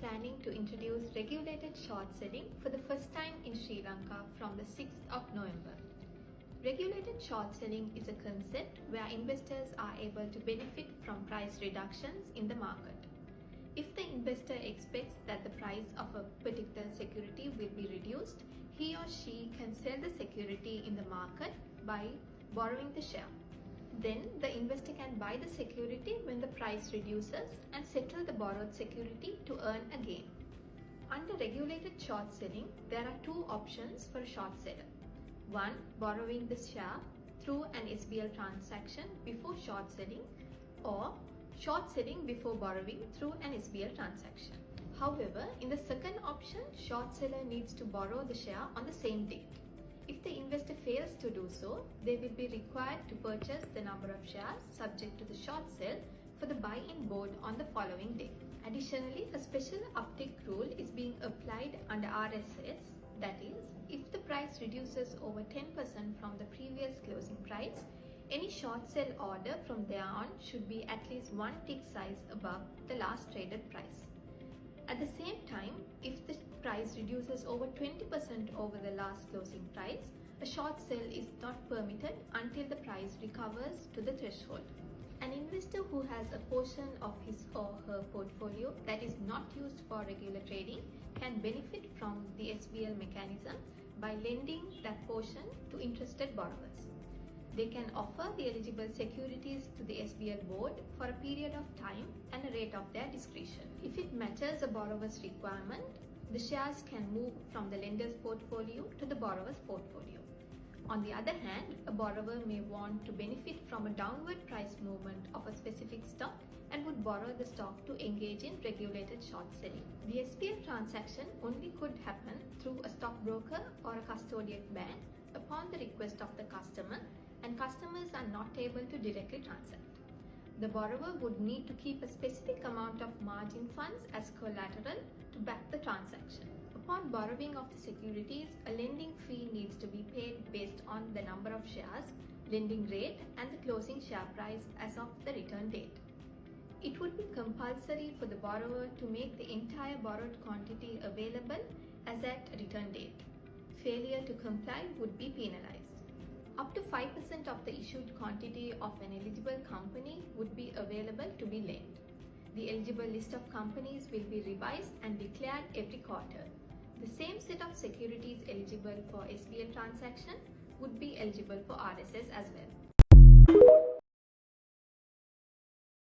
planning to introduce regulated short selling for the first time in Sri Lanka from the 6th of November. Regulated short selling is a concept where investors are able to benefit from price reductions in the market. If the investor expects that the price of a particular security will be reduced, he or she can sell the security in the market by borrowing the share. Then the investor can buy the security when the price reduces and settle the borrowed security to earn a gain. Under regulated short selling, there are two options for a short seller. One, borrowing the share through an SBL transaction before short selling, or short selling before borrowing through an SBL transaction. However, in the second option, short seller needs to borrow the share on the same date. If the investor fails to do so, they will be required to purchase the number of shares subject to the short sale for the buy-in board on the following day. Additionally, a special uptick rule is being applied under RSS, that is, if the price reduces over 10% from the previous closing price, any short sale order from there on should be at least one tick size above the last traded price. At the same time, if the price reduces over 20% over the last closing price, a short sale is not permitted until the price recovers to the threshold. An investor who has a portion of his or her portfolio that is not used for regular trading can benefit from the SBL mechanism by lending that portion to interested borrowers. They can offer the eligible securities to the SBL board for a period of time and a rate of their discretion. If it matches a borrower's requirement, the shares can move from the lender's portfolio to the borrower's portfolio. On the other hand, a borrower may want to benefit from a downward price movement of a specific stock and would borrow the stock to engage in regulated short selling. The SBL transaction only could happen through a stockbroker or a custodian bank upon the request of the customer, and customers are not able to directly transact. The borrower would need to keep a specific amount of margin funds as collateral to back the transaction. Upon borrowing of the securities, a lending fee needs to be paid based on the number of shares, lending rate, and the closing share price as of the return date. It would be compulsory for the borrower to make the entire borrowed quantity available as at return date. Failure to comply would be penalized. Up to 5% of the issued quantity of an eligible company would be available to be lent. The eligible list of companies will be revised and declared every quarter. The same set of securities eligible for SBL transaction would be eligible for RSS as well.